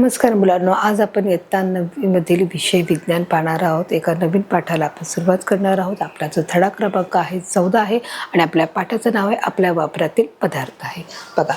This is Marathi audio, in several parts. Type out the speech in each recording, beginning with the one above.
नमस्कार मुलांनो, आज आपण इयत्ता 9वी मधील विषय विज्ञान पाहणार आहोत. एका नवीन पाठाला आपण सुरुवात करणार आहोत. आपला जो धडा क्रमांक आहे 14 आहे आणि आपल्या पाठाचं नाव आहे आपल्या वापरातील पदार्थ आहे. बघा,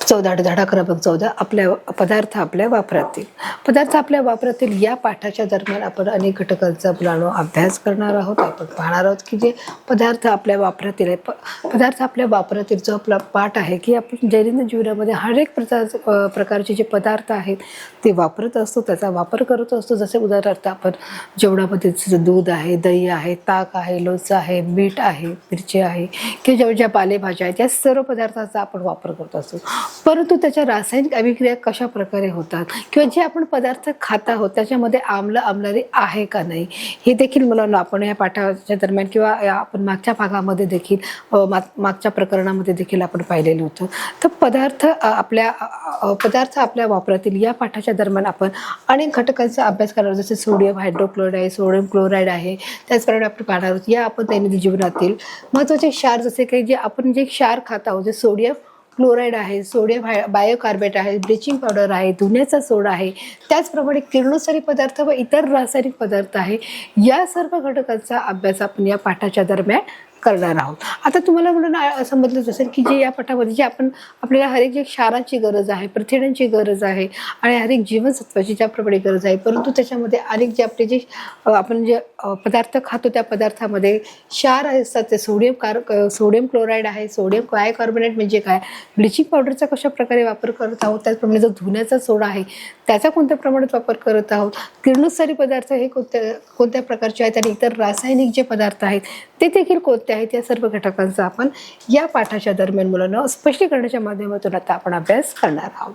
14 धडा क्रमांक 14 आपल्या पदार्थ आपल्या वापरातील. पदार्थ आपल्या वापरातील या पाठाच्या दरम्यान आपण अनेक घटकांचा मुलांनो अभ्यास करणार आहोत. आपण पाहणार आहोत की जे पदार्थ आपल्या वापरातील आहे. पदार्थ आपल्या वापरातील जो आपला पाठ आहे की आपण दैनंदिन जीवनामध्ये हर एक प्रकारचे जे पदार्थ आहेत ते वापरत असतो, त्याचा वापर करत असतो. जसे उदाहरणार्थ आपण जेवणामध्ये दूध आहे, दही आहे, ताक आहे, लोणचं आहे, मीठ आहे, मिरची आहे किंवा ज्या पालेभाज्या आहेत, या सर्व पदार्थांचा आपण वापर करत असतो. परंतु त्याच्या रासायनिक अभिक्रिया कशा प्रकारे होतात किंवा जे आपण पदार्थ खात आहोत त्याच्यामध्ये आम्लरी आहे का नाही, हे देखील मुलांना आपण या पाठाच्या दरम्यान किंवा आपण मागच्या भागामध्ये देखील मागच्या प्रकरणामध्ये देखील आपण पाहिलेलं होतं. तर पदार्थ आपल्या वापरातील या पाठाच्या दरम्यान आपण अनेक घटकांचा अभ्यास करणार, जसे सोडियम हायड्रोक्लोराईड आहे, सोडियम क्लोराईड आहे. त्याचप्रमाणे आपण पाहणार आहोत या आपण दैनंदिन जीवनातील महत्त्वाचे क्षार, जसे काही जे आपण जे क्षार खात आहोत, जे सोडियम क्लोराईड आहे, सोडियम बायोकार्बेट आहे, ब्लिचिंग पावडर आहे, धुण्याचा सोडा आहे, त्याचप्रमाणे किरणोत्सारी पदार्थ व इतर रासायनिक पदार्थ आहे. या सर्व घटकांचा अभ्यास आपण या पाठाच्या दरम्यान करणार आहोत. आता तुम्हाला म्हणून समजलंच असेल की जे या पाठामध्ये जे आपल्याला हर एक जे क्षारांची गरज आहे, प्रथिनांची गरज आहे आणि हर एक जीवनसत्वाची ज्याप्रमाणे गरज आहे, परंतु त्याच्यामध्ये अनेक जे आपले जे आपण जे पदार्थ खातो त्या पदार्थामध्ये क्षार असतात. ते सोडियम क्लोराईड आहे, सोडियम बायकार्बोनेट म्हणजे काय, ब्लिचिंग पावडरचा कशा प्रकारे वापर करत आहोत, त्याचप्रमाणे जो धुण्याचा सोडा आहे त्याचा कोणत्या प्रमाणात वापर करत आहोत, किरणोत्सारी पदार्थ हे कोणत्या प्रकारचे आहेत आणि इतर रासायनिक जे पदार्थ आहेत ते देखील कोणते आहेत, या सर्व घटकांचा आपण या पाठाच्या दरम्यान मुलांना स्पष्टीकरणाच्या माध्यमातून आता आपण अभ्यास करणार आहोत.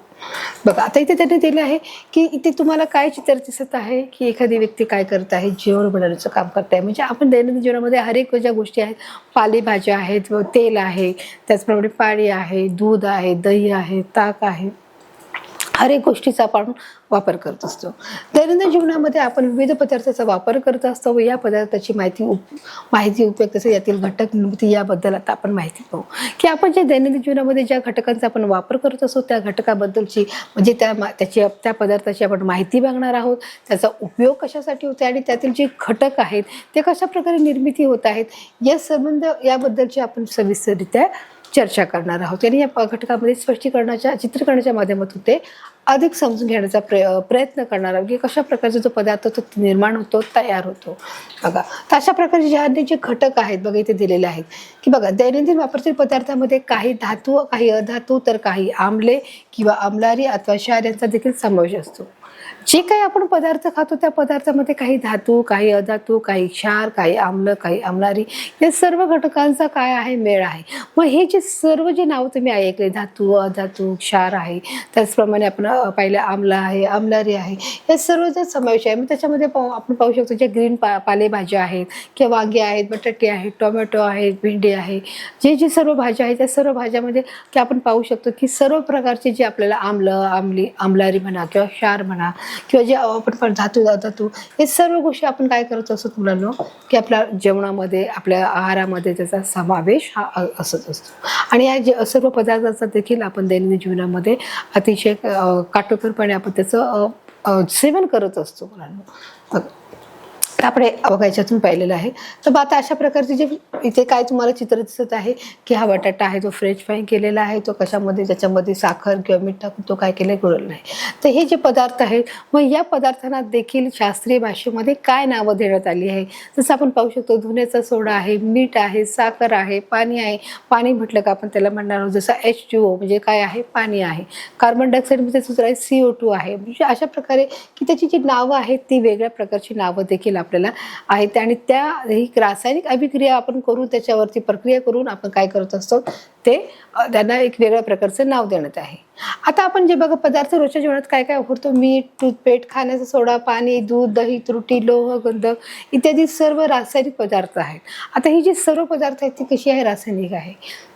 बघा, आता इथे त्यांनी दिलं आहे की इथे तुम्हाला काय चित्र दिसत आहे की एखादी व्यक्ती काय करत आहे, जेवण बनवण्याचं काम करत आहे. म्हणजे आपण दैनंदिन जीवनामध्ये हर एक ज्या गोष्टी आहेत, पालेभाज्या आहेत, तेल आहे, त्याचप्रमाणे पाणी आहे, दूध आहे, दही आहे, ताक आहे, हर एक गोष्टीचा आपण वापर करत असतो. दैनंदिन जीवनामध्ये आपण विविध पदार्थाचा वापर करत असतो व या पदार्थाची माहिती उपयोग तसे यातील घटक निर्मिती याबद्दल आता आपण माहिती पाहू की आपण जे दैनंदिन जीवनामध्ये ज्या घटकांचा आपण वापर करत असतो त्या घटकाबद्दलची म्हणजे त्या पदार्थाची आपण माहिती बघणार आहोत, त्याचा उपयोग कशासाठी होते आणि त्यातील जे घटक आहेत ते कशा प्रकारे निर्मिती होत आहेत याबद्दलची आपण सविस्तररित्या चर्चा करणार आहोत. आणि या घटकामध्ये चित्रीकरणाच्या माध्यमातून ते अधिक समजून घेण्याचा प्रयत्न करणार आहोत की कशा प्रकारचा जो पदार्थ तो निर्माण होतो, तयार होतो. बघा, तर अशा प्रकारचे जे घटक आहेत बघा इथे दिलेले आहेत की बघा, दैनंदिन वापरातील पदार्थामध्ये काही धातू, काही अधातू, तर काही आम्ले किंवा आम्लारी अथवा क्षार यांचा देखील समावेश असतो. जे काही आपण पदार्थ खातो त्या पदार्थामध्ये काही धातू, काही अधातू, काही क्षार, काही आम्ल, काही आम्लारी, या सर्व घटकांचा काय आहे, मेळ आहे. मग हे जे सर्व जे नाव तुम्ही ऐकले, धातू, अधातू, क्षार आहे, त्याचप्रमाणे आपण पाहिलं आम्ल आहे, आम्लारी आहे, या सर्वचा समावेश आहे. मग त्याच्यामध्ये आपण पाहू शकतो जे ग्रीन पालेभाज्या आहेत किंवा वांगे आहेत, बटाटे आहेत, टोमॅटो आहेत, भेंडी आहे, जे सर्व भाज्या आहेत त्या सर्व भाज्यामध्ये की आपण पाहू शकतो की सर्व प्रकारचे जे आपल्याला आम्लारी म्हणा किंवा क्षार म्हणा किंवा जे आपण धातू हे सर्व गोष्टी आपण काय करत असतो मुलांनो की आपल्या जेवणामध्ये, आपल्या आहारामध्ये त्याचा समावेश हा असत असतो. आणि या सर्व पदार्थांचा देखील आपण दैनंदिन जीवनामध्ये अतिशय काटेकोरपणे आपण त्याचं सेवन करत असतो मुलांनो. आपण बघा याच्यातून पाहिलेलं आहे. तर आता अशा प्रकारचे जे इथे काय तुम्हाला चित्र दिसत आहे की हा बटाटा आहे तो फ्रेंच फ्राय केलेला आहे, तो कशामध्ये त्याच्यामध्ये साखर किंवा मीठ टाकून तो काय केलं, गुळवला आहे. तर हे जे पदार्थ आहेत मग या पदार्थांना देखील शास्त्रीय भाषेमध्ये काय नावं देण्यात आली आहे, जसं आपण पाहू शकतो धुण्याचा सोडा आहे, मीठ आहे, साखर आहे, पाणी आहे. पाणी म्हटलं का आपण त्याला म्हणणार आहोत जसं H2O म्हणजे काय आहे, पाणी आहे. कार्बन डायऑक्साईड म्हणजे दुसरं आहे CO2 आहे. म्हणजे अशा प्रकारे की त्याची जी नावं आहेत ती वेगळ्या प्रकारची नावं देखील आपल्याला आहेत आणि त्या ही रासायनिक अभिक्रिया आपण करून त्याच्यावरती प्रक्रिया करून आपण काय करत असतो ते त्यांना एक वेगळ्या प्रकारचं नाव देण्यात आहे. आता आपण जे बघा पदार्थ रोजच्या जेवणात काय काय वापरतो, मीठ, टूथपेस्ट, खाण्याचा सोडा, पाणी, दूध, दही, त्रुटी, लोह, गंधक इत्यादी सर्व रासायनिक पदार्थ आहेत. आता ही जी सर्व पदार्थ आहेत ती कशी आहे, रासायनिक आहे.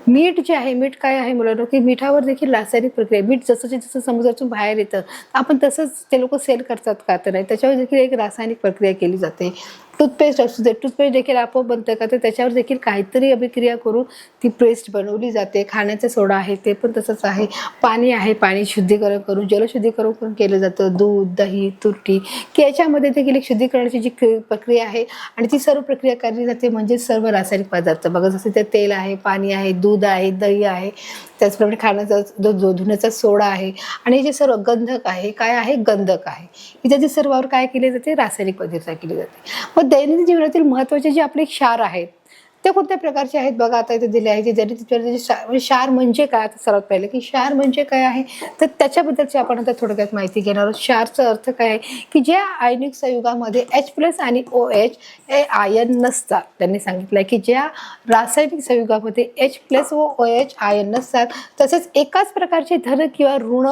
मीठ जे आहे, मीठ काय आहे मुलांनो की मिठावर देखील रासायनिक प्रक्रिया, मीठ जसं समुद्रातून बाहेर येतं आपण तसंच ते लोक सेल करतात का, तर नाही, त्याच्यावर देखील एक रासायनिक प्रक्रिया केली जाते. टूथपेस्ट असू दे, टूथपेस्ट देखील आपोआप बनतं का, तर त्याच्यावर देखील काहीतरी अभिक्रिया करून ती पेस्ट बनवली जाते. खाण्याचा सोडा आहे ते पण तसंच आहे. पाणी आहे, पाणी शुद्धीकरण करून जलशुद्धीकरण करून केलं जातं. दूध, दही, तुरटी की याच्यामध्ये देखील एक शुद्धीकरणाची जी प्रक्रिया आहे आणि ती सर्व प्रक्रिया केली जाते म्हणजे सर्व रासायनिक पदार्थ बघा, जसं ते तेल आहे, पाणी आहे, दूध आहे, दही आहे, त्याचप्रमाणे खाण्याचा धुण्याचा सोडा आहे आणि हे जे सर्व गंधक आहे, काय आहे, गंधक आहे, इत्यादी सर्वांवर काय केले जाते, रासायनिक पदार्थ केले जाते. मग दैनंदिन जीवनातील महत्त्वाचे जे आपले क्षार आहेत ते कोणत्या प्रकारचे आहेत बघा, आता इथे दिले आहे की दैनंदिन क्षार म्हणजे काय. आता सर्वात पहिले की क्षार म्हणजे काय आहे, तर त्याच्याबद्दलची आपण आता थोडक्यात माहिती घेणार आहोत. क्षारचा अर्थ काय आहे की ज्या आयनिक संयुगामध्ये H+ आणि OH हे आयन नसतात. त्यांनी सांगितलं की ज्या रासायनिक संयुगामध्ये H+ व OH आयन नसतात, तसेच एकाच प्रकारचे धन किंवा ऋण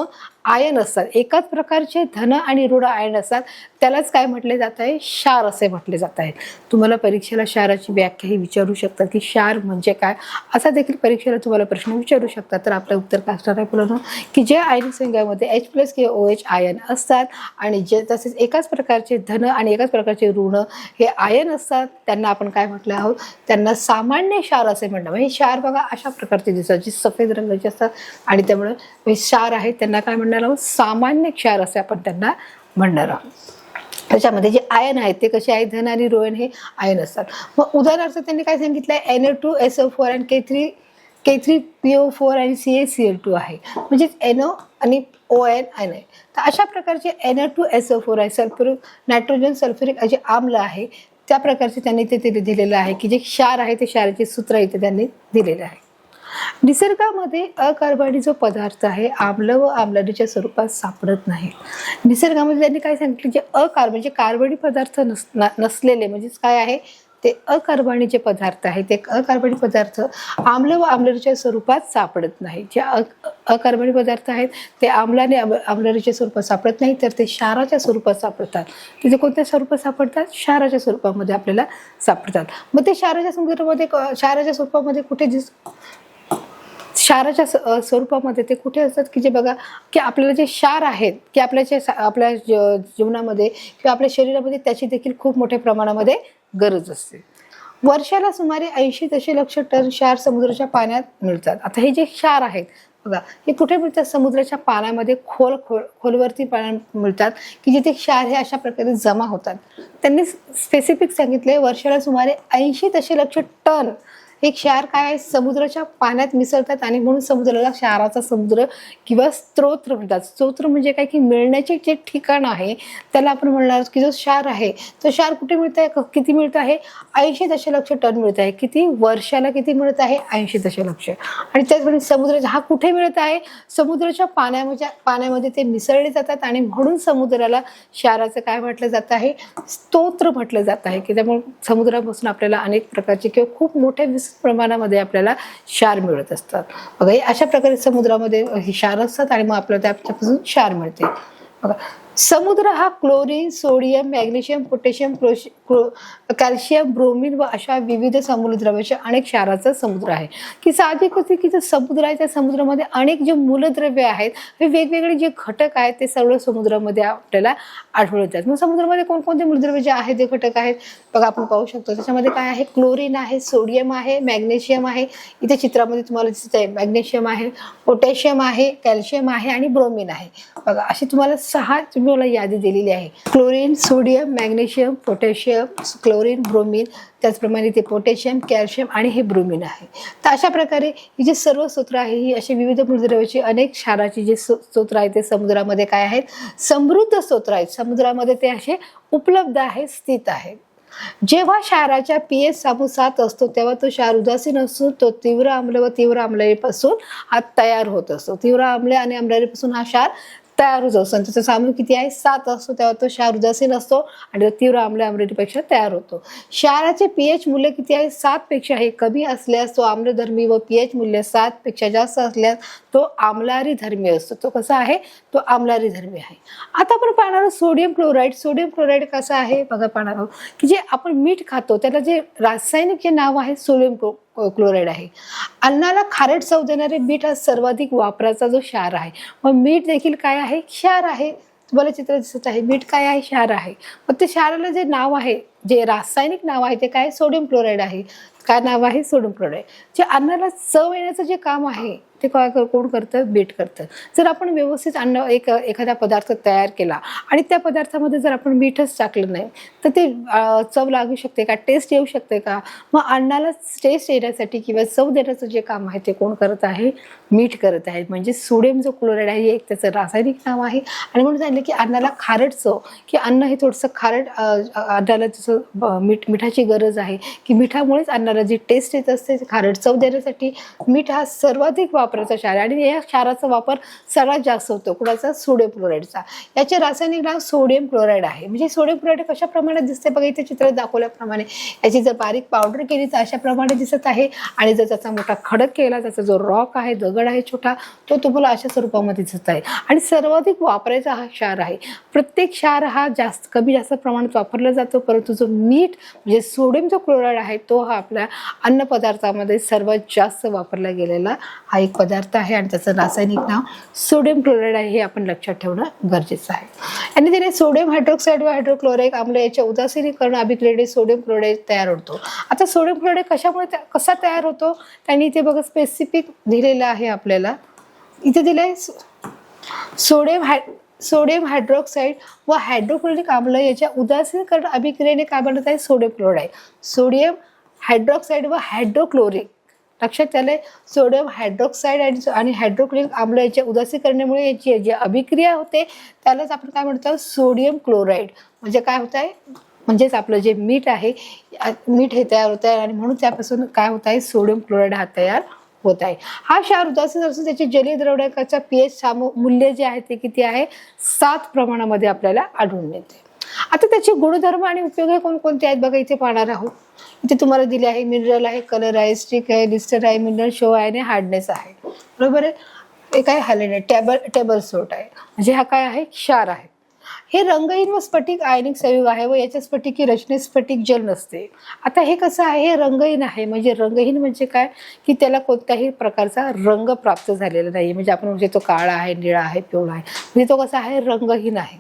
आयन असतात, एकाच प्रकारचे धन आणि ऋण आयन असतात, त्यालाच काय म्हटले जात आहे, क्षार असे म्हटले जात आहे. तुम्हाला परीक्षेला क्षाराची व्याख्याही विचारू शकतात की क्षार म्हणजे काय, असा देखील परीक्षेला तुम्हाला प्रश्न विचारू शकतात. तर आपलं उत्तर काय असणार आहे मुलांनो, की जे आयनिक संयुगामध्ये H+ किंवा OH आयन असतात आणि जे तसेच एकाच प्रकारचे धन आणि एकाच प्रकारचे ऋण हे आयन असतात, त्यांना आपण काय म्हटलं आहोत, त्यांना सामान्य क्षार असे म्हणतात. म्हणजे क्षार बघा अशा प्रकारचे दिसतात, जी सफेद रंगाचे असतात आणि त्यामुळे हे क्षार आहेत त्यांना काय म्हणणार आहोत, सामान्य क्षार असे आपण त्यांना म्हणणार आहोत. त्याच्यामध्ये जे आयन आहेत ते कसे आहेत, धन आणि ऋण हे आयन असतात. मग उदाहरणार्थ त्यांनी काय सांगितलं आहे, Na2SO4 आणि K3PO4 आणि CaCl2 आहे, म्हणजे NO आणि ON आयन आहे. तर अशा प्रकारचे Na2SO4 आहे, सल्फ्युरिक नायट्रोजन सल्फ्युरिक असे आम्ल आहे, त्या प्रकारचे त्यांनी ते दिलेलं आहे की जे क्षार आहे ते क्षाराचे सूत्र इथे त्यांनी दिलेलं आहे. निसर्गामध्ये अकार्बनी जो पदार्थ आहे आम्ल व आम्लनीच्या स्वरूपात सापडत नाही. निसर्गामध्ये त्यांनी काय सांगितलं, जे म्हणजे कार्बनी पदार्थ नसलेले म्हणजेच काय आहे, ते अकार्बनीचे पदार्थ आहे, ते अकार्बनी पदार्थ आम्ल व आम्लनीच्या स्वरूपात सापडत नाही. जे अकार्बनी पदार्थ आहेत ते आम्लाने आम्लनीच्या स्वरूपात सापडत नाही, तर ते क्षाराच्या स्वरूपात सापडतात. तिथे कोणत्या स्वरूपात सापडतात, क्षाराच्या स्वरूपामध्ये आपल्याला सापडतात. मग ते क्षाराच्या स्वरूपामध्ये कुठे क्षाराच्या स्वरूपामध्ये ते कुठे असतात, की जे बघा की आपल्याला जे क्षार आहेत की आपल्या जीवनामध्ये किंवा आपल्या शरीरामध्ये त्याची देखील खूप मोठ्या प्रमाणामध्ये गरज असते. वर्षाला सुमारे 80 दशलक्ष टन क्षार समुद्राच्या पाण्यात मिळतात. आता हे जे क्षार आहेत बघा, हे कुठे मिळतात, समुद्राच्या पाण्यामध्ये खोलवरती पाण्यात मिळतात की जिथे क्षार हे अशा प्रकारे जमा होतात. त्यांनी स्पेसिफिक सांगितले वर्षाला सुमारे 80 दशलक्ष टन हे क्षार काय आहे, समुद्राच्या पाण्यात मिसळतात आणि म्हणून समुद्राला क्षाराचा समुद्र किंवा स्तोत्र म्हणतात. स्तोत्र म्हणजे काय, की मिळण्याचे जे ठिकाण आहे त्याला आपण म्हणणार की जो क्षार आहे तो क्षार कुठे मिळत आहे, किती मिळत आहे, 80 दशलक्ष टन मिळत आहे. किती, वर्षाला किती मिळत आहे, 80 दशलक्ष. आणि त्याचप्रमाणे समुद्राचा हा कुठे मिळत आहे, समुद्राच्या पाण्यामध्ये ते मिसळले जातात आणि म्हणून समुद्राला क्षाराचं काय म्हटलं जात आहे, स्तोत्र म्हटलं जात आहे. की त्यामुळे समुद्रापासून आपल्याला अनेक प्रकारचे किंवा खूप मोठ्या प्रमाणामध्ये आपल्याला क्षार मिळत असतात. बघा अशा प्रकारे समुद्रामध्ये क्षार असतात आणि मग आपल्याला त्यापासून क्षार मिळते. बघा समुद्र हा chlorine, sodium, magnesium, potassium, calcium, bromine व अशा विविध समुद्रद्रव्याचे अनेक क्षाराचा समुद्र आहे. की साहजिक होते की जो समुद्र आहे त्या समुद्रामध्ये अनेक जे मूलद्रव्य आहेत, हे वेगवेगळे जे घटक आहेत ते सर्व समुद्रामध्ये आपल्याला आढळून येतात. मग समुद्रामध्ये कोणकोणते मूलद्रव्य जे आहेत ते घटक आहेत बघा, आपण पाहू शकतो. त्याच्यामध्ये काय आहे, क्लोरीन आहे, सोडियम आहे, मॅग्नेशियम आहे, इथे चित्रामध्ये तुम्हाला दिसत आहे मॅग्नेशियम आहे, पोटॅशियम आहे, कॅल्शियम आहे आणि ब्रोमीन आहे. बघा अशी तुम्हाला 6 तुम्हाला यादी दिलेली आहे. Chlorine, sodium, magnesium, potassium, chlorine, bromine, त्याचप्रमाणे ते पोटॅशियम, कॅल्शियम आणि हे ब्रोमीन आहे. तर अशा प्रकारे ही जी सर्व सूत्र आहे ही अशी विविध मूलद्रव्याची अनेक क्षाराची जे सूत्र आहे ते समुद्रामध्ये काय आहेत, समृद्ध सूत्र आहेत. समुद्रामध्ये ते असे उपलब्ध आहेत, स्थित आहेत. जेव्हा क्षाराच्या pH 7 असतो तेव्हा तो क्षार उदासीन असतो. तो तीव्र आम्ल व तीव्र आम्लरीपासून हा तयार होत असतो. तीव्र आम्ल आणि आम्लरीपासून हा क्षार तयार होत असतो. त्याचा साम्य किती आहे, 7 असतो, तेव्हा तो क्षार उदासीन असतो आणि तीव्र आम्ल आम्लरीपेक्षा तयार होतो. क्षाराचे pH मूल्य किती आहे, 7 पेक्षा हे कमी असल्यास तो आम्लधर्मी व pH मूल्य 7 पेक्षा जास्त असल्यास तो आम्लारी धर्मी असतो. तो कसा आहे, तो आम्लारी धर्मी आहे. आता आपण पाहणार आहोत सोडियम क्लोराईड. सोडियम क्लोराईड कसा आहे बघा, पाहणार आहोत की जे आपण मीठ खातो त्याला जे रासायनिक जे नाव आहे सोडियम क्लोराईड आहे. अन्नाला खारट चव देणारे मीठ हा सर्वाधिक वापराचा जो क्षार आहे. मग मीठ देखील काय आहे, क्षार आहे. तुम्हाला चित्र दिसत आहे, मीठ काय आहे, क्षार आहे. मग ते क्षाराला जे नाव आहे जे रासायनिक नाव आहे ते काय, सोडियम क्लोराईड आहे. काय नाव आहे, सोडियम क्लोराईड. जे अन्नाला चव येण्याचं जे काम आहे ते कोण करतं, मीठ करतं. जर आपण व्यवस्थित एखादा पदार्थ तयार केला आणि त्या पदार्थामध्ये जर आपण मीठच टाकलं नाही तर ते चव लागू शकते का, टेस्ट येऊ शकते का? मग अन्नाला टेस्ट येण्यासाठी किंवा चव देण्याचं जे काम आहे ते कोण करत आहे, मीठ करत आहे. म्हणजे सोडियम जो क्लोराईड आहे हे एक त्याचं रासायनिक नाव आहे. आणि म्हणून सांगितलं की अन्नाला खारट चव, की अन्न हे थोडंसं खारट, अन्नाला जसं मिठाची गरज आहे की मिठामुळेच अन्नाला जी टेस्ट येत असते खारट चव देण्यासाठी मीठ हा सर्वाधिक वापराचा क्षार आहे. आणि या क्षाराचा वापर सगळ्यात जास्त होतो कुणाचा, सोडियम क्लोराईडचा. याचे रासायनिक नाव सोडियम क्लोराईड आहे. म्हणजे सोडियम क्लोराईड कशा प्रमाणात दिसते बघा, इथे चित्र दाखवल्याप्रमाणे याची जर बारीक पावडर केली तर अशा प्रमाणे दिसत आहे. आणि जर त्याचा मोठा खडक केला, त्याचा जो रॉक आहे, दगड आहे छोटा, तो तुम्हाला अशा स्वरूपामध्ये दिसत आहे. आणि सर्वाधिक वापरायचा हा क्षार आहे. प्रत्येक क्षार हा कमी जास्त प्रमाणात वापरला जातो, परंतु जो मीठ म्हणजे सोडियम जो क्लोराईड आहे तो हा आपल्या अन्न पदार्थामध्ये सर्वात जास्त वापरला गेलेला हा एक पदार्थ आहे. आणि त्याचं रासायनिक नाव सोडियम क्लोराईड आहे, हे आपण लक्षात ठेवणं गरजेचं आहे. आणि त्याने सोडियम हायड्रॉक्साईड व हायड्रोक्लोरिक आम्ल याच्या उदासीनीकरण अभिक्रियेने सोडियम क्लोराईड तयार होतो. आता सोडियम क्लोराईड कसा तयार होतो, त्यांनी इथे बघा स्पेसिफिक दिलेलं आहे आपल्याला. इथे दिलं आहे सोडियम हायड्रॉक्साईड व हायड्रोक्लोरिक आम्ल याच्या उदासीनीकरण अभिक्रियेने काय बनत आहे, सोडियम क्लोराईड. सोडियम हायड्रॉक्साईड व हायड्रोक्लोरिक, लक्षात आलंय, सोडियम हायड्रॉक्साईड आणि हायड्रोक्लोरिक आम्ल याच्या उदासीकरणामुळे याची जी अभिक्रिया होते त्यालाच आपण काय म्हणतो, सोडियम क्लोराईड. म्हणजे काय होत आहे, म्हणजेच आपलं जे मीठ आहे, मीठ हे तयार होत आहे. आणि म्हणून त्यापासून काय होत आहे, सोडियम क्लोराईड हा तयार होत आहे. हा क्षार उदासीन असून त्याचे जलीय द्रवण्याचा पीएच मूल्य जे आहे ते किती आहे, 7 प्रमाणामध्ये आपल्याला आढळून येते. आता त्याचे गुणधर्म आणि उपयोग हे कोणकोणते आहेत बघा, इथे पाहणार आहोत. इथे तुम्हाला दिले आहे मिनरल आहे, कलर आहे, स्टिक आहे, लिस्टर आहे, मिनरल शो आहे आणि हार्डनेस आहे. बरोबर आहे. हे काय हॅलेनाइट, टेबल सोट आहे. म्हणजे हा काय आहे, क्षार आहे. हे रंगहीन व स्फटिक आयनिक संयुग आहे व याच्या स्फटिकी रचनेत स्फटिक जल नसते. आता हे कसं आहे, हे रंगहीन आहे. म्हणजे रंगहीन म्हणजे काय, की त्याला कोणत्याही प्रकारचा रंग प्राप्त झालेला नाही. म्हणजे आपण म्हणजे तो काळा आहे, निळा आहे, पिवळा आहे, म्हणजे तो कसा आहे, रंगहीन आहे.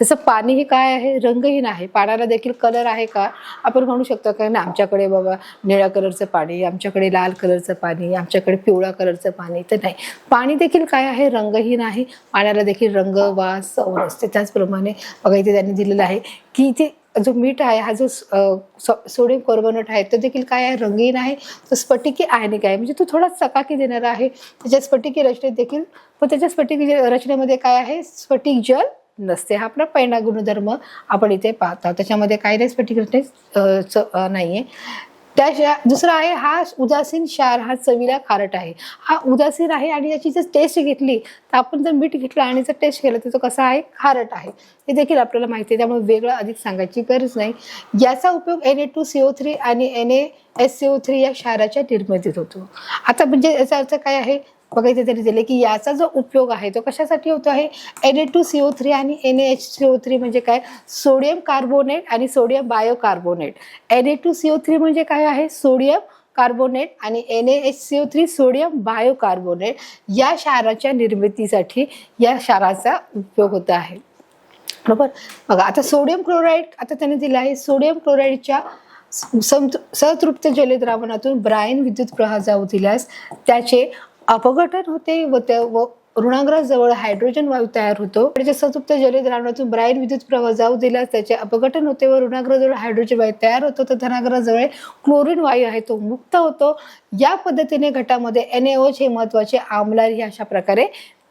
तसं पाणी हे काय आहे, रंगहीन आहे. पाण्याला देखील कलर आहे का, आपण म्हणू शकतो का ना, आमच्याकडे बाबा निळ्या कलरचं पाणी, आमच्याकडे लाल कलरचं पाणी, आमच्याकडे पिवळा कलरचं पाणी, तर नाही. पाणी देखील काय आहे, रंगहीन आहे. पाण्याला देखील रंग, वास, चव असते. त्याचप्रमाणे बघा इथे त्यांनी दिलेलं आहे की इथे जो मीठ आहे, हा जो सोडियम कार्बोनेट आहे तो देखील काय आहे, रंगहीन आहे. तो स्फटिकी आयनिक आहे. म्हणजे तो थोडा चकाकी देणारा आहे. त्याच्या स्फटिकी रचनेत देखील, पण त्याच्या स्फटिकी रचनेमध्ये काय आहे, स्फटिक जल नसते. हा आपला पहिला गुणधर्म आपण इथे पाहतो. त्याच्यामध्ये काही नाही, स्फटिक रचने नाहीये. त्याशिवाय दुसरा आहे, हा उदासीन क्षार हा चवीला खारट आहे. हा उदासीन आहे आणि याची जर टेस्ट घेतली तर आपण जर मीठ घेतलं आणि जर टेस्ट केलं तर तो कसा आहे, खारट आहे. हे देखील आपल्याला माहिती आहे, त्यामुळे वेगळं अधिक सांगायची गरज नाही. याचा उपयोग Na2CO3 आणि NaSCO3 या क्षाराच्या निर्मितीत होतो. आता म्हणजे याचा अर्थ काय आहे बघा, इथे त्यांनी दिले की याचा जो उपयोग आहे तो कशासाठी होतो आहे, Na2CO3 आणि NaHCO3 म्हणजे काय, सोडियम कार्बोनेट आणि सोडियम बायोकार्बोनेट. Na2CO3 म्हणजे काय आहे, सोडियम कार्बोनेट आणि NaHCO3 सोडियम बायोकार्बोनेट या क्षाराच्या निर्मितीसाठी या क्षाराचा उपयोग होत आहे. बरोबर. बघा आता सोडियम क्लोराईड, आता त्यांनी दिलं आहे सोडियम क्लोराईडच्या सतृप्त जलीय द्रावणातून ब्रायन विद्युत प्रवाह जाऊ दिल्यास त्याचे अपघटन होते व ऋणाग्राजवळ हायड्रोजन वायू तयार होतो. त्याच्या सतृप्त जलीय द्रावणातून ब्रायन विद्युत प्रवाह जाऊ दिल्यास त्याचे अपघटन होते व ऋणाग्राजवळ हायड्रोजन वायू तयार होतो. तर धनाग्राजवळ क्लोरीन वायू आहे तो मुक्त होतो. या पद्धतीने घटामध्ये NaOH हे महत्वाचे आम्लरी अशा प्रकारे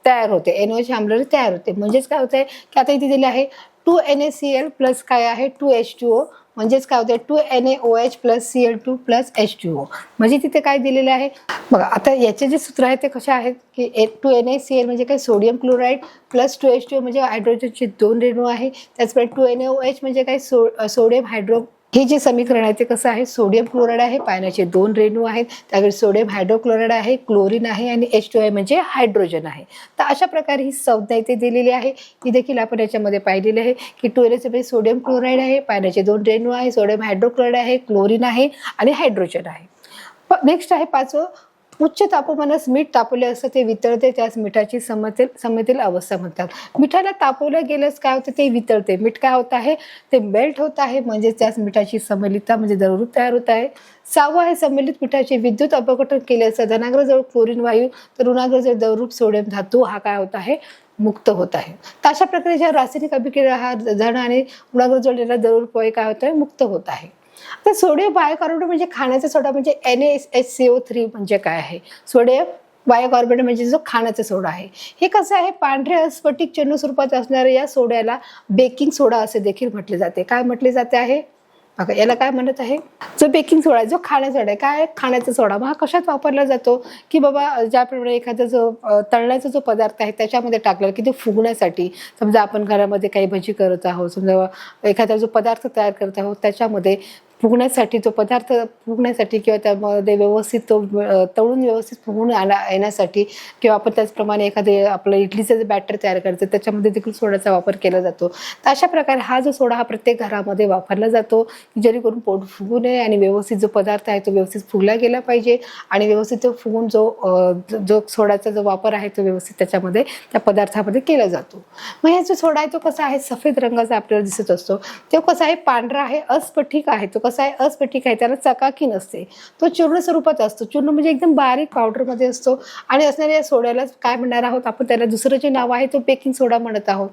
तयार होते. NaOH आम्लरी तयार होते. म्हणजेच काय होतंय की आता इथे दिले आहे 2NaCl प्लस काय आहे 2H2O, म्हणजेच काय होते 2NaOH plus Cl2 plus H2O. म्हणजे तिथे काय दिलेलं आहे बघा. आता याचे जे सूत्र आहे ते कसे आहेत की 2NaCl म्हणजे काय, सोडियम क्लोराईड प्लस 2H2O म्हणजे हायड्रोजनचे 2 रेणू आहे. त्याचप्रमाणे 2NaOH म्हणजे काय, सोडियम हायड्रो, हे जे समीकरण आहे ते कसं आहे, सोडियम क्लोराईड आहे, पाण्याचे 2 रेणू आहेत, त्याकडे सोडियम हायड्रोक्लोराईड आहे, क्लोरीन आहे आणि H2O म्हणजे हायड्रोजन आहे. तर अशा प्रकारे ही संज्ञा इथे दिलेली आहे. ही देखील आपण याच्यामध्ये पाहिलेली आहे की 2Na सोडियम क्लोराईड आहे, पाण्याचे 2 रेणू आहे, सोडियम हायड्रोक्लोराईड आहे, क्लोरीन आहे आणि हायड्रोजन आहे. नेक्स्ट आहे 5वं उच्च तापमानास मीठ तापवले असतं ते वितळते, त्यास मिठाची समतील अवस्था म्हणतात. मिठाला तापवलं गेल्यास काय होतं, ते वितळते. मीठ काय होत आहे, ते मेल्ट होत आहे, म्हणजे त्यास मिठाची समलितता म्हणजे द्रवरूप तयार होत आहे. 6वं आहे संमिलित मिठाचे विद्युत अपघटन केले असता धनाग्रजवळ क्लोरीन वायू तर ऋणाग्रजवळ द्रवरूप सोडियम धातू हा काय होत आहे, मुक्त होत आहे. तर अशा प्रकारे ज्या रासायनिक अभिक्रिया हा धन आणि ऋणाग्रजवळ द्रवरूप वायू काय होत आहे, मुक्त होत आहे. तर सोडियम बायकार्बोनेट म्हणजे खाण्याचा सोडा म्हणजे NaHCO3 म्हणजे काय आहे, सोडियम बायकार्बोनेट म्हणजे जो खाण्याचा सोडा आहे. हे कसं आहे, पांढऱ्या स्फटिक चिन्ह स्वरूपात असणाऱ्या या सोड्याला बेकिंग सोडा असे देखील म्हटले जाते. काय म्हटले जाते आहे बघा, याला काय म्हणत आहे, जो बेकिंग सोडा जो खाण्याचा सोडा आहे. काय खाण्याचा सोडा मग हा कशात वापरला जातो, की बाबा ज्याप्रमाणे एखादा जो तळण्याचा जो पदार्थ आहे त्याच्यामध्ये टाकलेला की ते फुगण्यासाठी, समजा आपण घरामध्ये काही भजी करत आहोत, समजा एखादा जो पदार्थ तयार करत आहोत त्याच्यामध्ये फुगण्यासाठी, तो पदार्थ फुगण्यासाठी किंवा त्यामध्ये व्यवस्थित तो तळून व्यवस्थित फुगून येण्यासाठी, किंवा आपण त्याचप्रमाणे एखादे आपलं इडलीचं जे बॅटर तयार करायचं त्याच्यामध्ये देखील सोड्याचा वापर केला जातो. तर अशा प्रकारे हा जो सोडा हा प्रत्येक घरामध्ये वापरला जातो, जेणेकरून पोट फुगू नये आणि व्यवस्थित जो पदार्थ आहे तो व्यवस्थित फुगला गेला पाहिजे आणि व्यवस्थित तो फुगून जो सोड्याचा जो वापर आहे तो व्यवस्थित त्याच्यामध्ये त्या पदार्थामध्ये केला जातो. मग हा जो सोडा आहे तो कसा आहे, सफेद रंगाचा आपल्याला दिसत असतो. तो कसा आहे, पांढरा आहे, अस्फटिक आहे. तो कसा आहे, अस्फटिक आहे, त्याला चकाकी नसते, तो चूर्ण स्वरूपात असतो. चूर्ण म्हणजे एकदम बारीक पावडरमध्ये असतो आणि असणाऱ्या या सोड्याला काय म्हणणार आहोत आपण, त्याला दुसरं जे नाव आहे तो बेकिंग सोडा म्हणत आहोत.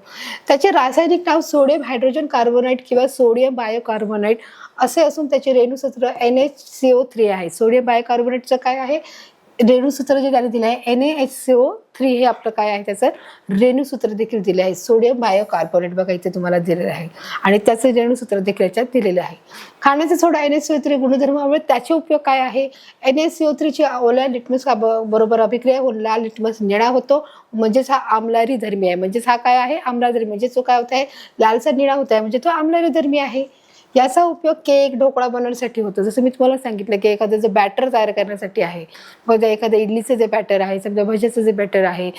त्याचे रासायनिक नाव सोडियम हायड्रोजन कार्बोनेट किंवा सोडियम बायोकार्बोनेट असे असून त्याचे रेणुसूत्र NaCO3 आहे. सोडियम बायोकार्बोनेटचं काय आहे, रेणुसूत्र जे त्याने दिलं आहे NaHCO3 हे आपलं काय आहे, त्याचं रेणुसूत्र देखील दिले आहे. सोडियम बायोकार्बोनेट बघा इथे तुम्हाला दिलेलं आहे आणि त्याचं रेणुसूत्र देखील याच्यात दिलेलं आहे. खाण्याचा सोडा NaCO3 गुणधर्मामुळे त्याचे उपयोग काय आहे, NaCO3 ची ओल्या लिटमस बरोबर अभिक्रिया होऊन लाल लिटमस निळा होतो, म्हणजेच हा आम्लारी धर्मी आहे. म्हणजेच हा काय आहे, आम्लधर्मी, म्हणजे जो काय होत आहे, लालसा निळा होत आहे, म्हणजे तो आम्लारी धर्मी आहे. याचा उपयोग केक ढोकळा बनवण्यासाठी होतो. जसं मी तुम्हाला सांगितलं की एखादं जे बॅटर तयार करण्यासाठी आहे, मग एखाद्या इडलीचं जे बॅटर आहे, समजा भज्याचं जे बॅटर आहे,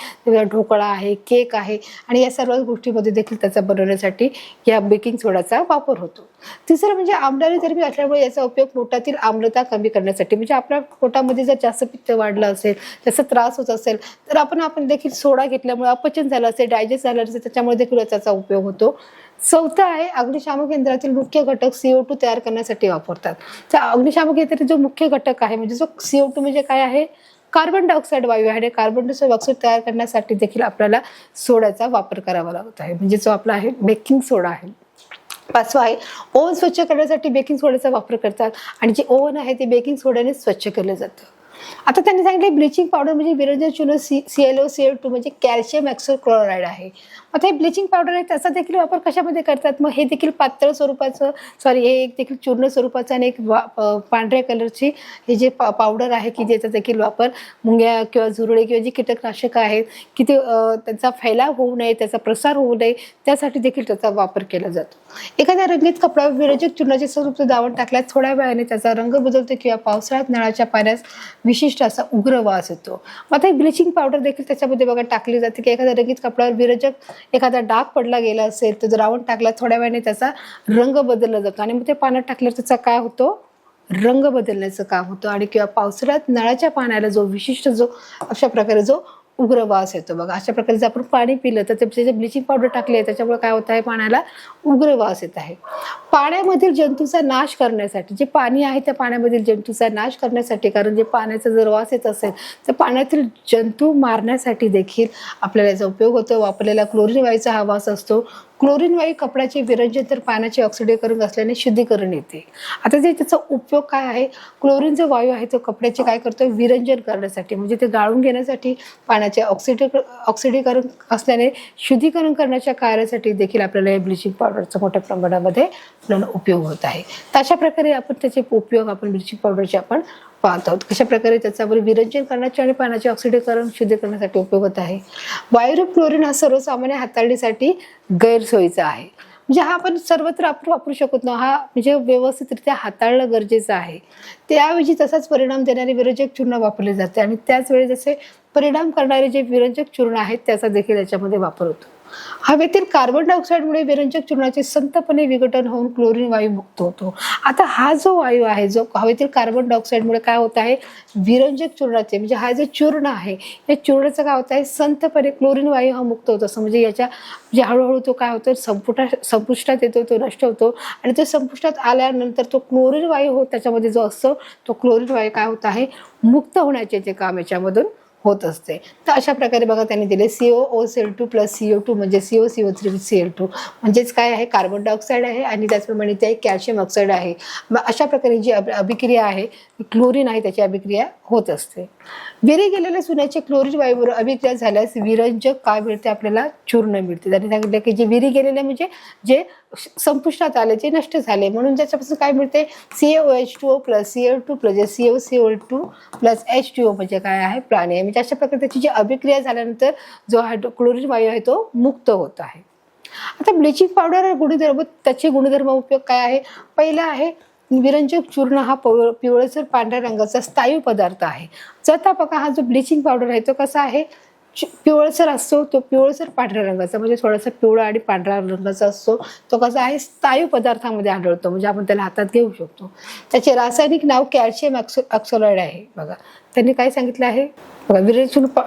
ढोकळा आहे, केक आहे, आणि या सर्व गोष्टीमध्ये देखील त्याचा बनवण्यासाठी या बेकिंग सोडाचा वापर होतो. तिसरं म्हणजे आम्लारी धर्मी असल्यामुळे याचा उपयोग पोटातील आम्लता कमी करण्यासाठी, म्हणजे आपल्या पोटामध्ये जर जास्त पित्त वाढलं असेल, जास्त त्रास होत असेल तर आपण देखील सोडा घेतल्यामुळे अपचन झालं असेल, डायजेस्ट झालं असेल, त्याच्यामुळे देखील त्याचा उपयोग होतो. चौथा आहे अग्निशामक यंत्रातील मुख्य घटक CO2 तयार करण्यासाठी वापरतात. तर अग्निशामक यंत्रातील जो मुख्य घटक आहे म्हणजे जो CO2 म्हणजे काय आहे, कार्बन डायऑक्साईड वायू आहे. कार्बन डायऑक्साईड तयार करण्यासाठी देखील आपल्याला सोड्याचा वापर करावा लागत आहे, म्हणजे जो आपला आहे बेकिंग सोडा आहे. 5वा आहे ओव्हन स्वच्छ करण्यासाठी बेकिंग सोड्याचा वापर करतात आणि जे ओव्हन आहे ते बेकिंग सोड्याने स्वच्छ केलं जातं. आता त्यांनी सांगितले ब्लिचिंग पावडर म्हणजे विरंजन चूर्ण ClO म्हणजे कॅल्शियम ऑक्सोक्लोराईड आहे. आता हे ब्लिचिंग पावडर आहे त्याचा देखील वापर कशामध्ये करतात, मग हे देखील पातळ स्वरूपाचं हे एक देखील चूर्ण स्वरूपाचं आणि एक पांढऱ्या कलरची हे जे पावडर आहे की ज्याचा देखील वापर मुंग्या किंवा झुरळे किंवा जी कीटकनाशक आहेत की ते त्यांचा फैलाव होऊ नये, त्याचा प्रसार होऊ नये, त्यासाठी देखील त्याचा वापर केला जातो. एखाद्या रंगीत कपड्यावर विरंजक चूर्णाचे स्वरूप दावण टाकल्यास थोड्या वेळाने त्याचा रंग बदलतो किंवा पावसाळ्यात नळाच्या पाण्यास विशिष्ट असा उग्र वास येतो. मग आता ब्लिचिंग पावडर देखील त्याच्यामध्ये बघा टाकली जाते की एखाद्या रंगीत कपड्यावर विरंजक एखादा डाग पडला गेला असेल तर द्रावण टाकला थोड्या वेळाने त्याचा रंग बदलला जातो आणि मग ते पाण्यात टाकल्यावर त्याचा काय होतो, रंग बदलण्याचं काम होतं. आणि किंवा पावसाळ्यात नळाच्या पाण्याला जो विशिष्ट जो अशा प्रकारे जो उग्र वास येतो बघा, अशा प्रकारे जर आपण पाणी पिलं तर त्याचे ब्लिचिंग पावडर टाकली आहे त्याच्यामुळे काय होत आहे, पाण्याला उग्र वास येत आहे. पाण्यामधील जंतूचा नाश करण्यासाठी, जे पाणी आहे त्या पाण्यामधील जंतूचा नाश करण्यासाठी, कारण जे पाण्याचा जर वास येत असेल तर पाण्यातील जंतू मारण्यासाठी देखील आपल्याला याचा उपयोग होतो. वापरलेला क्लोरीन वायूचा हा वास असतो. क्लोरीन वायू कपड्याचे विरंजन तर पाण्याचे ऑक्सिडीकरण असल्याने शुद्धीकरण येते. आता जे त्याचा उपयोग काय आहे, क्लोरीन जो वायू आहे तो कपड्याचे काय करतो, विरंजन करण्यासाठी, म्हणजे ते गाळून घेण्यासाठी, पाण्याचे ऑक्सिडीकरण असल्याने शुद्धीकरण करण्याच्या कार्यासाठी देखील आपल्याला या ब्लिचिंग पावडरचा मोठ्या प्रमाणामध्ये आपल्याला उपयोग होत आहे. तर अशा प्रकारे आपण त्याचे उपयोग आपण ब्लिचिंग पावडरचे आपण पाहत आहोत, कशा प्रकारे त्याचा विरंजन करण्याचे आणि पाण्याचे ऑक्सिडीकरण शुद्ध करण्यासाठी उपयोग होत आहे. वायुरूप क्लोरीन हा सर्वसामान्य हाताळणीसाठी गैरसोयीचा आहे, म्हणजे हा आपण सर्वत्र आपण वापरू शकत नाही, हा म्हणजे व्यवस्थितरित्या हाताळणं गरजेचं आहे. त्याऐवजी तसाच परिणाम देणारे विरंजक चूर्ण वापरले जाते आणि त्याच वेळी जसे परिणाम करणारे जे विरंजक चूर्ण आहेत त्याचा देखील याच्यामध्ये वापर होतो. हवेतील कार्बन डायऑक्साईडमुळे विरंजक चूर्णाचे संतपणे विघटन होऊन क्लोरीन वायू मुक्त होतो. आता हा जो वायू आहे, जो हवेतील कार्बन डायऑक्साईडमुळे काय होत आहे, विरंजक चूर्णाचे म्हणजे हा जो चूर्ण आहे, या चूर्णाचं काय होत आहे, संतपणे क्लोरीन वायू हा मुक्त होतो. असं म्हणजे याच्या म्हणजे हळूहळू तो काय होतो, संपुष्टात येतो, तो नष्ट होतो आणि तो संपुष्टात आल्यानंतर तो क्लोरीन वायू हो त्याच्यामध्ये जो असतो, तो क्लोरीन वायू काय होत आहे, मुक्त होण्याचे ते काम याच्यामधून होत असते. तर अशा प्रकारे बघा त्यांनी दिले COOCl2 प्लस CO2 म्हणजे COCO3Cl2 म्हणजेच काय आहे, कार्बन डायऑक्साईड आहे आणि त्याचप्रमाणे ते कॅल्शियम ऑक्साईड आहे. मग अशा प्रकारे जी अभिक्रिया आहे, क्लोरीन आहे त्याची अभिक्रिया होत असते. विरी गेलेल्या चुन्याचे क्लोरीन वायूबरोबर अभिक्रिया झाल्यास विरंजक काय मिळते, आपल्याला चूर्ण मिळते. त्यांनी सांगितलं की जे विरी गेलेले म्हणजे जे संपुष्टात आले, जे नष्ट झाले, म्हणून त्याच्यापासून काय मिळते, CaOH2O plus Cl2 plus CaCO2 plus H2O म्हणजे काय आहे, प्राणी. म्हणजे अशा प्रकारे त्याची जी अभिक्रिया झाल्यानंतर जो क्लोरीन वायू आहे तो मुक्त होत आहे. आता ब्लिचिंग पावडर गुणधर्म, त्याचे गुणधर्म उपयोग काय आहे, पहिला आहे विरंजक चूर्ण हा पिवळसर पांढऱ्या रंगाचा स्थायू पदार्थ आहे. जर बघा हा जो ब्लिचिंग पावडर आहे तो कसा आहे, पिवळसर असतो, तो पिवळसर पांढऱ्या रंगाचा म्हणजे थोडासा पिवळा आणि पांढऱ्या रंगाचा असतो. तो कसा आहे, स्थायू पदार्थामध्ये आढळतो म्हणजे आपण त्याला हातात घेऊ शकतो. त्याचे रासायनिक नाव कॅल्शियम ऑक्सॅलाइड आहे. बघा त्यांनी काय सांगितलं आहे, बघा विरंजक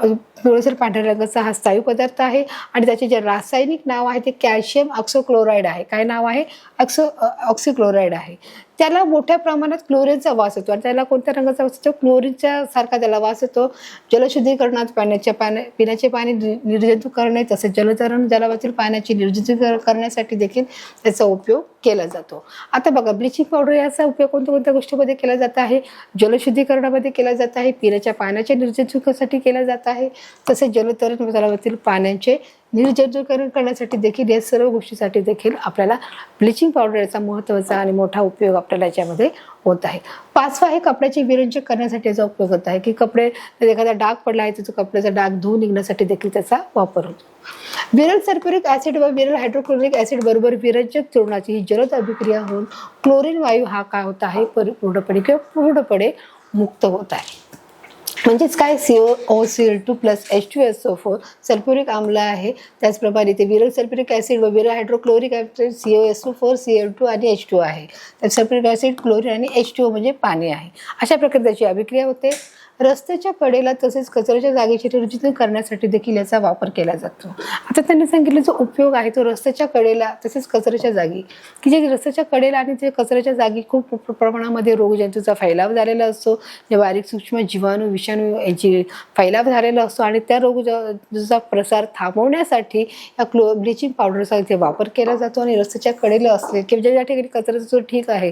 पिवळसर पांढऱ्या रंगाचा हा स्थायू पदार्थ आहे आणि त्याचे जे रासायनिक नाव आहे ते कॅल्शियम ऑक्सोक्लोराईड आहे. काय नाव आहे, ऑक्सिक्लोराईड आहे. त्याला मोठ्या प्रमाणात क्लोरीनचा वास येतो आणि त्याला कोणत्या रंगाचा वास येतो, क्लोरीनच्या सारखा त्याला वास येतो. जलशुद्धीकरणात पिण्याचे पाणी निर्जंतुक करणे तसेच जलतरण जलावातील पाण्याची निर्जंतुक करण्यासाठी देखील त्याचा उपयोग केला जातो. आता बघा ब्लिचिंग पावडर याचा उपयोग कोणत्या गोष्टीमध्ये केला जात आहे, जलशुद्धीकरणामध्ये केला जात आहे, पिण्याच्या पाण्याच्या निर्जंतुकीकरणासाठी केला जात आहे, तसेच जलतरण जलावातील पाण्याचे निर्जंतुकीकरण करण्यासाठी देखील, या सर्व गोष्टीसाठी देखील आपल्याला ब्लिचिंग पावडर याचा महत्त्वाचा आणि मोठा उपयोग आपल्याला याच्यामध्ये होत आहे. पाचवा आहे कपड्याचे विरंजक करण्यासाठी याचा उपयोग होत आहे, की कपडे एखादा डाग पडला आहे तर कपड्याचा डाग धुवून निघण्यासाठी देखील त्याचा वापर होतो. विरल सल्फ्युरिक ऍसिड व विरल हायड्रोक्लोरिक ऍसिड बरोबर विरंजक चूर्णाची ही जलद अभिक्रिया होऊन क्लोरीन वायू हा काय होत आहे, पूर्णपणे मुक्त होत आहे. म्हणजेच काय, COCl2 प्लस H2SO4 सल्फ्युरिक आम्ल आहे. त्याचप्रमाणे ते विरल सल्फ्युरिक ऍसिड व विरल हायड्रोक्लोरिक ऍसिड COSO4 Cl2 आणि H2 आहे. तर सल्फ्युरिक ऍसिड, क्लोरीन आणि H2O म्हणजे पाणी आहे. अशा प्रकारे त्याची अभिक्रिया होते. रस्त्याच्या कडेला तसेच कचऱ्याच्या जागेचे निर्जंतुकीकरण करण्यासाठी देखील याचा वापर केला जातो. आता त्यांनी सांगितलं जो उपयोग आहे तो रस्त्याच्या कडेला तसेच कचऱ्याच्या जागी, की जे रस्त्याच्या कडेला आणि ते कचऱ्याच्या जागी खूप प्रमाणामध्ये रोगजंतूचा फैलाव झालेला असतो, जे बारीक सूक्ष्म जीवाणू विषाणू यांची फैलाव झालेला असतो आणि त्या रोगजंतूचा प्रसार थांबवण्यासाठी या ब्लिचिंग पावडरचा इथे वापर केला जातो. आणि रस्त्याच्या कडेला असले किंवा ज्या ठिकाणी कचऱ्याचा जो ठीक आहे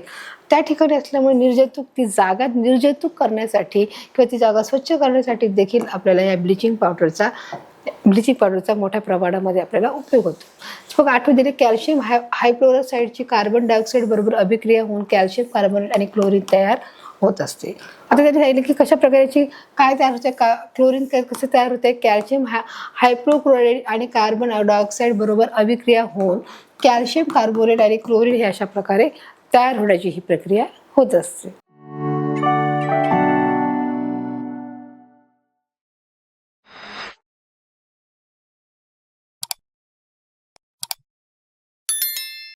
त्या ठिकाणी असल्यामुळे ती जागा निर्जंतुक करण्यासाठी किंवा ती जागा स्वच्छ करण्यासाठी देखील आपल्याला या ब्लिचिंग पावडरचा मोठ्या प्रमाणामध्ये आपल्याला उपयोग होतो. बघा आठवण दिली, कॅल्शियम हायक्लोराइडची कार्बन डायऑक्साईड बरोबर अभिक्रिया होऊन कॅल्शियम कार्बोनेट आणि क्लोरीन तयार होत असते. आता त्यांनी सांगितलं की कशा प्रकारची काय तयार होते, क्लोरीन कसं तयार होते, कॅल्शियम हायपोक्लोराइड आणि कार्बन डायऑक्साईड बरोबर अभिक्रिया होऊन कॅल्शियम कार्बोनेट आणि क्लोरीन हे अशा प्रकारे तयार होण्याची ही प्रक्रिया होत असते.